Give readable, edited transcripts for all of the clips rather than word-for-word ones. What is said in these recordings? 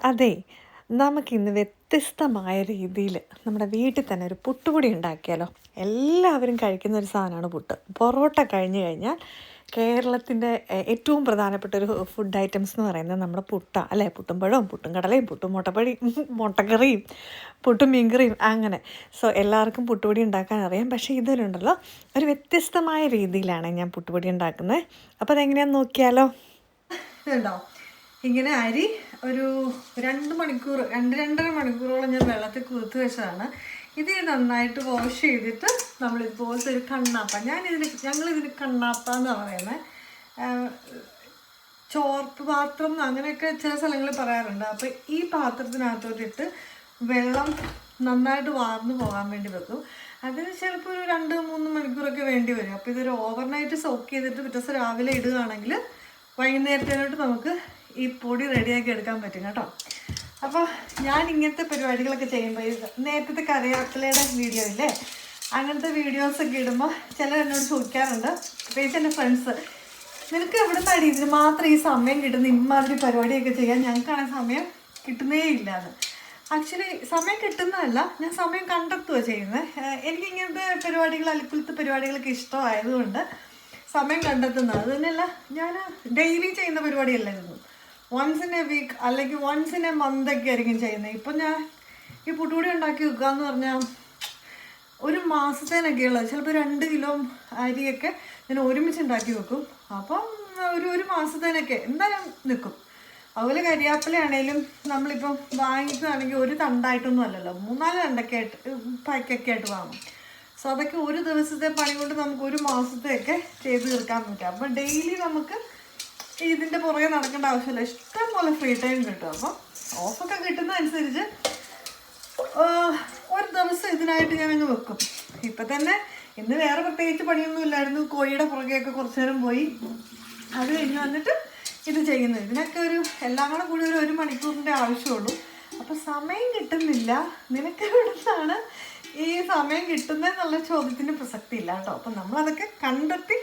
അതെ, നമുക്കിന്ന് വ്യത്യസ്തമായ രീതിയിൽ നമ്മുടെ വീട്ടിൽ തന്നെ ഒരു പുട്ടുപൊടി ഉണ്ടാക്കിയാലോ? എല്ലാവരും കഴിക്കുന്ന ഒരു സാധനമാണ് പുട്ട്. പൊറോട്ട കഴിഞ്ഞ് കഴിഞ്ഞാൽ കേരളത്തിൻ്റെ ഏറ്റവും പ്രധാനപ്പെട്ട ഒരു ഫുഡ് ഐറ്റംസ് എന്ന് പറയുന്നത് നമ്മുടെ പുട്ടാ, അല്ലേ? പുട്ടും പഴവും പുട്ടും കടലയും പുട്ടും മുട്ടപ്പഴി മുട്ടക്കറിയും പുട്ടും മീൻകറിയും അങ്ങനെ. സോ എല്ലാവർക്കും പുട്ടുപൊടി ഉണ്ടാക്കാൻ അറിയാം. പക്ഷേ ഇതിലുണ്ടല്ലോ ഒരു വ്യത്യസ്തമായ രീതിയിലാണ് ഞാൻ പുട്ടുപൊടി ഉണ്ടാക്കുന്നത്. അപ്പോൾ അതെങ്ങനെയാണെന്ന് നോക്കിയാലോ? ഇതുണ്ടോ, ഇങ്ങനെ അരി ഒരു 2 മണിക്കൂർ 2-2.5 മണിക്കൂറോളം ഞാൻ വെള്ളത്തിൽ കുതിർത്ത് വെച്ചതാണ്. ഇത് നന്നായിട്ട് വാഷ് ചെയ്തിട്ട് നമ്മളിതുപോലത്തെ ഒരു കണ്ണാപ്പ, ഞങ്ങളിതിന് കണ്ണാപ്പ എന്ന് പറയുന്നത്, ചോർപ്പ് പാത്രം അങ്ങനെയൊക്കെ ചില സ്ഥലങ്ങളിൽ പറയാറുണ്ട്. അപ്പോൾ ഈ പാത്രത്തിനകത്തോട്ടിട്ട് വെള്ളം നന്നായിട്ട് വാർന്നു പോകാൻ വേണ്ടി വെക്കും. അതിന് ചിലപ്പോൾ ഒരു 2-3 മണിക്കൂറൊക്കെ വേണ്ടി വരും. അപ്പോൾ ഇതൊരു ഓവർനൈറ്റ് സോക്ക് ചെയ്തിട്ട് പിറ്റേ ദിവസം രാവിലെ ഇടുകയാണെങ്കിൽ വൈകുന്നേരത്തേനോട്ട് നമുക്ക് ഈ പൊടി റെഡിയാക്കി എടുക്കാൻ പറ്റും കേട്ടോ. അപ്പോൾ ഞാൻ ഇങ്ങനത്തെ പരിപാടികളൊക്കെ ചെയ്യുമ്പോൾ നേരത്തെ കറിയാക്കലയുടെ വീഡിയോ ഇല്ലേ, അങ്ങനത്തെ വീഡിയോസൊക്കെ ഇടുമ്പോൾ ചിലർ എന്നോട് ചോദിക്കാറുണ്ട്, പ്രത്യേകിച്ച് എൻ്റെ ഫ്രണ്ട്സ്, നിനക്ക് എവിടെ നിന്നാണ് ഇതിന് മാത്രം ഈ സമയം കിട്ടുന്ന ഇമ്മാതിരി പരിപാടിയൊക്കെ ചെയ്യാൻ? ഞങ്ങൾക്കാണെങ്കിൽ സമയം കിട്ടുന്നേ ഇല്ലാന്ന്. ആക്ച്വലി സമയം കിട്ടുന്നതല്ല, ഞാൻ സമയം കണ്ടെത്തുകയാണ് ചെയ്യുന്നത്. എനിക്ക് ഇങ്ങനത്തെ പരിപാടികൾ, അലിക്കുലത്തെ പരിപാടികളൊക്കെ ഇഷ്ടമായതുകൊണ്ട് സമയം കണ്ടെത്തുന്നത്. അത് തന്നെയല്ല, ഞാൻ ഡെയിലി ചെയ്യുന്ന പരിപാടിയല്ലായിരുന്നു. വൺസ് ഇൻ എ വീക്ക് അല്ലെങ്കിൽ വൺസ് ഇൻ എ മന്ത് ഒക്കെ ആയിരിക്കും ചെയ്യുന്നത്. ഇപ്പം ഞാൻ ഈ പുട്ടുപൊടി ഉണ്ടാക്കി വെക്കുക എന്ന് പറഞ്ഞാൽ ഒരു മാസത്തേനൊക്കെയുള്ളത്, ചിലപ്പോൾ 2 കിലോ അരിയൊക്കെ ഞാൻ ഒരുമിച്ച് ഉണ്ടാക്കി വെക്കും. അപ്പം ഒരു മാസത്തേനൊക്കെ എന്തായാലും നിൽക്കും. അതുപോലെ കരിയാപ്പിലയാണേലും നമ്മളിപ്പം വാങ്ങിക്കുകയാണെങ്കിൽ ഒരു തണ്ടായിട്ടൊന്നും അല്ലല്ലോ, 3-4 തണ്ടൊക്കെ ആയിട്ട് പാക്കൊക്കെ ആയിട്ട് വാങ്ങും. സോ അതൊക്കെ ഒരു ദിവസത്തെ പണി കൊണ്ട് നമുക്ക് ഒരു മാസത്തെയൊക്കെ ചെയ്ത് തീർക്കാൻ പറ്റും. അപ്പം ഡെയിലി നമുക്ക് ഇതിൻ്റെ പുറകെ നടക്കേണ്ട ആവശ്യമില്ല, ഇഷ്ടം പോലെ ഫ്രീ ടൈം കിട്ടും. അപ്പം ഓഫൊക്കെ കിട്ടുന്നതനുസരിച്ച് ഒരു ദിവസം ഇതിനായിട്ട് ഞാനങ്ങ് വെക്കും. ഇപ്പം തന്നെ ഇന്ന് വേറെ പ്രത്യേകിച്ച് പണിയൊന്നും ഇല്ലായിരുന്നു, കോഴിയുടെ പുറകെയൊക്കെ കുറച്ച് നേരം പോയി, അത് കഴിഞ്ഞ് വന്നിട്ട് ഇത് ചെയ്യുന്നത്. ഇതിനൊക്കെ എല്ലാം കൂടി ഒരു 1 മണിക്കൂറിൻ്റെ ആവശ്യമുള്ളൂ. അപ്പോൾ സമയം കിട്ടുന്നില്ല, നിനക്ക് എവിടുന്നാണ് ഈ സമയം കിട്ടുന്നതെന്നുള്ള ചോദ്യത്തിന് പ്രസക്തി ഇല്ല കേട്ടോ. അപ്പം നമ്മളതൊക്കെ കണ്ടെത്തി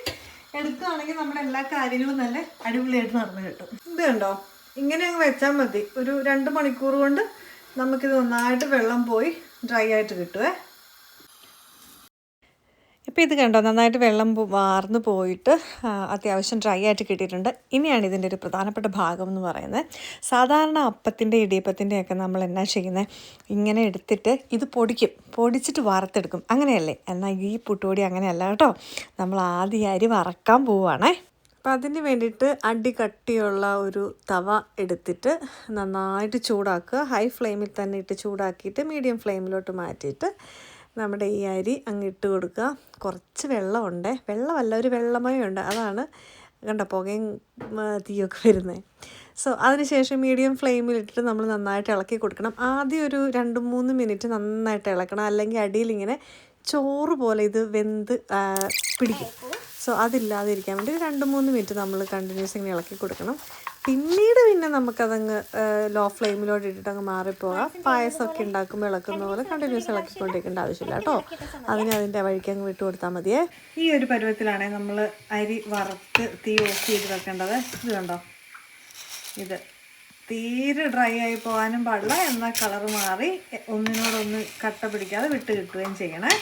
എടുക്കുകയാണെങ്കിൽ നമ്മുടെ എല്ലാ കാര്യങ്ങളും നല്ല അടിപൊളിയായിട്ട് നടന്നു കിട്ടും. ഇത് കണ്ടോ, ഇങ്ങനെ അങ്ങ് വെച്ചാൽ മതി. ഒരു 2 മണിക്കൂർ കൊണ്ട് നമുക്കിത് നന്നായിട്ട് വെള്ളം പോയി ഡ്രൈ ആയിട്ട് കിട്ടുമേ. ഇപ്പോൾ ഇത് കണ്ടോ, നന്നായിട്ട് വെള്ളം വാർന്നു പോയിട്ട് അത്യാവശ്യം ഡ്രൈ ആയിട്ട് കിട്ടിയിട്ടുണ്ട്. ഇനിയാണ് ഇതിൻ്റെ ഒരു പ്രധാനപ്പെട്ട ഭാഗം എന്ന് പറയുന്നത്. സാധാരണ അപ്പത്തിൻ്റെ ഇടിയപ്പത്തിൻ്റെയൊക്കെ നമ്മൾ എന്നാ ചെയ്യുന്നത്, ഇങ്ങനെ എടുത്തിട്ട് ഇത് പൊടിച്ചിട്ട് വറുത്തെടുക്കും, അങ്ങനെയല്ലേ? എന്നാൽ ഈ പുട്ടുപൊടി അങ്ങനെയല്ല കേട്ടോ. നമ്മൾ ആദ്യം അരി വറക്കാൻ പോവുകയാണേ. അപ്പം അതിന് വേണ്ടിയിട്ട് അടി കട്ടിയുള്ള ഒരു തവ എടുത്തിട്ട് നന്നായിട്ട് ചൂടാക്കുക. ഹൈ ഫ്ലെയിമിൽ തന്നെ ഇട്ട് ചൂടാക്കിയിട്ട് മീഡിയം ഫ്ലെയിമിലോട്ട് മാറ്റിയിട്ട് നമ്മുടെ ഈ അരി അങ്ങ് ഇട്ട് കൊടുക്കുക. കുറച്ച് വെള്ളമുണ്ട്, വെള്ളമല്ല ഒരു വെള്ളമയമുണ്ട്, അതാണ് കണ്ട പുകയും തീയൊക്കെ വരുന്നത്. സോ അതിനുശേഷം മീഡിയം ഫ്ലെയിമിലിട്ടിട്ട് നമ്മൾ നന്നായിട്ട് ഇളക്കി കൊടുക്കണം. ആദ്യം ഒരു 2-3 മിനിറ്റ് നന്നായിട്ട് ഇളക്കണം, അല്ലെങ്കിൽ അടിയിലിങ്ങനെ ചോറ് പോലെ ഇത് വെന്ത് പിടിക്കും. സോ അതില്ലാതിരിക്കാൻ വേണ്ടി 2-3 മിനിറ്റ് നമ്മൾ കണ്ടിന്യൂസ് ഇങ്ങനെ ഇളക്കി കൊടുക്കണം. പിന്നെ നമുക്കതങ്ങ് ലോ ഫ്ലെയിമിലോട്ട് ഇട്ടിട്ട് അങ്ങ് മാറിപ്പോകാം. പായസമൊക്കെ ഉണ്ടാക്കുമ്പോൾ ഇളക്കുന്ന പോലെ കണ്ടിന്യൂസ് ഇളക്കിക്കൊണ്ടിരിക്കേണ്ട ആവശ്യമില്ല കേട്ടോ. അതിൻ്റെ വഴിക്ക് അങ്ങ് വിട്ട് കൊടുത്താൽ മതിയേ. ഈ ഒരു പരുവത്തിലാണെങ്കിൽ നമ്മൾ അരി വറുത്ത് തീ ഓഫ് ചെയ്ത് വെക്കേണ്ടത്. ഇത് കണ്ടോ, ഇത് തീരെ ഡ്രൈ ആയി പോകാനും പാടില്ല, എന്നാൽ കളറ് മാറി ഒന്നിനോടൊന്ന് കട്ട പിടിക്കാതെ വിട്ട് കിട്ടുകയും ചെയ്യണേ.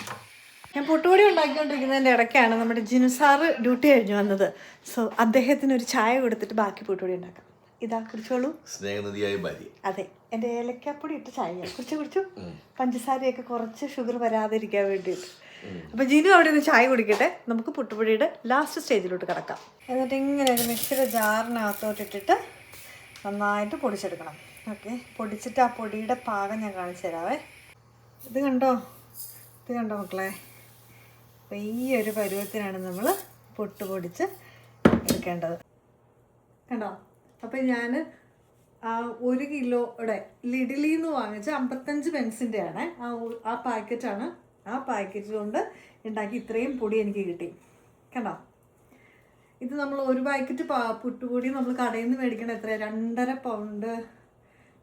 ഞാൻ പുട്ടുപൊടി ഉണ്ടാക്കിക്കൊണ്ടിരിക്കുന്നതിൻ്റെ ഇടയ്ക്കാണ് നമ്മുടെ ജിനു സാറ് ഡ്യൂട്ടി കഴിഞ്ഞ് വന്നത്. സോ അദ്ദേഹത്തിന് ഒരു ചായ കൊടുത്തിട്ട് ബാക്കി പുട്ടുപൊടി ഉണ്ടാക്കാം. ഇതാ, കുടിച്ചോളൂ. സ്നേഹനിധിയായ ഭാര്യ. അതെ, എൻ്റെ ഏലക്കാപ്പൊടി ഇട്ട് ചായ കുടിച്ചു. പഞ്ചസാരയൊക്കെ കുറച്ച് ഷുഗർ വരാതിരിക്കാൻ വേണ്ടിയിട്ട്. അപ്പോൾ ജിനു അവിടെ നിന്ന് ചായ കുടിക്കട്ടെ, നമുക്ക് പുട്ടുപൊടിയുടെ ലാസ്റ്റ് സ്റ്റേജിലോട്ട് കിടക്കാം. എന്നിട്ട് ഇങ്ങനെ ഒരു മിക്സിയുടെ ജാറിനകത്തോട്ടിട്ടിട്ട് നന്നായിട്ട് പൊടിച്ചെടുക്കണം. ഓക്കെ, പൊടിച്ചിട്ട് ആ പൊടിയുടെ പാകം ഞാൻ കാണിച്ചു തരാവേ. ഇത് കണ്ടോ മക്കളെ, അപ്പോൾ ഈ ഒരു പരുവത്തിനാണ് നമ്മൾ പുട്ട് പൊടിച്ച് എടുക്കേണ്ടത്. കണ്ടോ, അപ്പോൾ ഞാൻ 1 കിലോയുടെ ലിഡിലിൽ നിന്ന് വാങ്ങിച്ച 55 പെൻസിൻ്റെ ആണ് ആ പാക്കറ്റാണ്. ആ പാക്കറ്റ് കൊണ്ട് ഉണ്ടാക്കി ഇത്രയും പൊടി എനിക്ക് കിട്ടി. കണ്ടോ, ഇത് നമ്മൾ ഒരു പാക്കറ്റ് പുട്ടുപൊടി നമ്മൾ കടയിൽ നിന്ന് മേടിക്കണ എത്ര, 2.5 പൗണ്ട്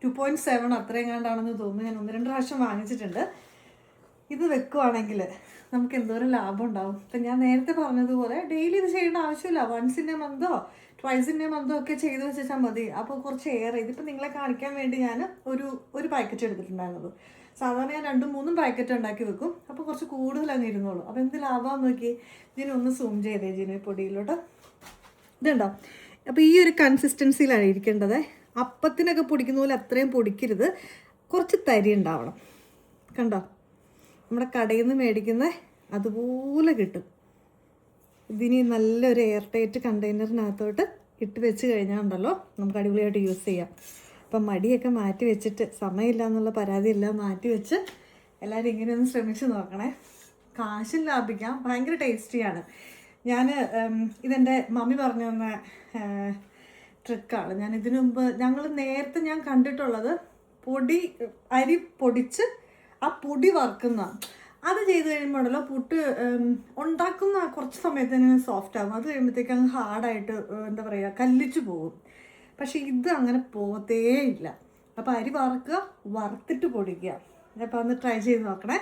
2.7 അത്രയും കണ്ടാണെന്ന് തോന്നുന്നു. ഞാൻ 1-2 പ്രാവശ്യം വാങ്ങിച്ചിട്ടുണ്ട്. ഇത് വെക്കുവാണെങ്കിൽ നമുക്ക് എന്തോരം ലാഭം ഉണ്ടാവും. ഇപ്പം ഞാൻ നേരത്തെ പറഞ്ഞതുപോലെ ഡെയിലി ഇത് ചെയ്യേണ്ട ആവശ്യമില്ല. വൺസ് ഇൻ എ മന്തോ ട്വൈസ് ഇൻ എ മന്ത് ഒക്കെ ചെയ്ത് വെച്ചാൽ മതി. അപ്പോൾ കുറച്ച് ഏറെ ഇതിപ്പോൾ നിങ്ങളെ കാണിക്കാൻ വേണ്ടി ഞാൻ ഒരു പാക്കറ്റ് എടുത്തിട്ടുണ്ടായിരുന്നുള്ളൂ. സാധാരണ ഞാൻ 2-3 പാക്കറ്റ് ഉണ്ടാക്കി വെക്കും. അപ്പോൾ കുറച്ച് കൂടുതൽ അങ്ങ് ഇരുന്നോളൂ. അപ്പോൾ എന്ത് ലാഭമാണെന്ന് നോക്കി. ഇതിനൊന്ന് സൂം ചെയ്തേ ജിനു പൊടിയിലോട്ട്. ഇതുണ്ടോ? അപ്പോൾ ഈ ഒരു കൺസിസ്റ്റൻസിയിലാണ് ഇരിക്കേണ്ടത്. അപ്പത്തിനൊക്കെ പൊടിക്കുന്ന പോലെ അത്രയും പൊടിക്കരുത്, കുറച്ച് തരി ഉണ്ടാവണം. കണ്ടോ? നമ്മുടെ കടയിൽ നിന്ന് മേടിക്കുന്ന അതുപോലെ കിട്ടും. ഇതിനി നല്ലൊരു എയർ ടൈറ്റ് കണ്ടെയ്നറിനകത്തോട്ട് ഇട്ട് വെച്ച് കഴിഞ്ഞാൽ ഉണ്ടല്ലോ നമുക്ക് അടിപൊളിയായിട്ട് യൂസ് ചെയ്യാം. അപ്പം മടിയൊക്കെ മാറ്റി വെച്ചിട്ട്, സമയമില്ല എന്നുള്ള പരാതിയെല്ലാം മാറ്റി വെച്ച് എല്ലാവരും ഇങ്ങനെയൊന്ന് ശ്രമിച്ച് നോക്കണേ. കാശും ലാഭിക്കാം, ഭയങ്കര ടേസ്റ്റിയാണ്. ഞാൻ ഇതെൻ്റെ മമ്മി പറഞ്ഞു തന്ന ട്രിക്കാണ്. ഞാൻ ഇതിനു മുമ്പ് നേരത്തെ ഞാൻ കണ്ടിട്ടുള്ളത് അരി പൊടിച്ച് ആ പൊടി വറുക്കുന്നതാണ്. അത് ചെയ്ത് കഴിയുമ്പോഴല്ലോ പുട്ട് ഉണ്ടാക്കുന്ന കുറച്ച് സമയത്തിന് സോഫ്റ്റ് ആകും. അത് കഴിയുമ്പോഴത്തേക്ക് അങ്ങ് ഹാർഡായിട്ട് എന്താ പറയുക, കല്ലിച്ചു പോകും. പക്ഷേ ഇത് അങ്ങനെ പോകത്തേ ഇല്ല. അപ്പോൾ അരി വറുക്കുക, വറുത്തിട്ട് പൊടിക്കുക. അപ്പോൾ ഒന്ന് ട്രൈ ചെയ്ത് നോക്കണേ.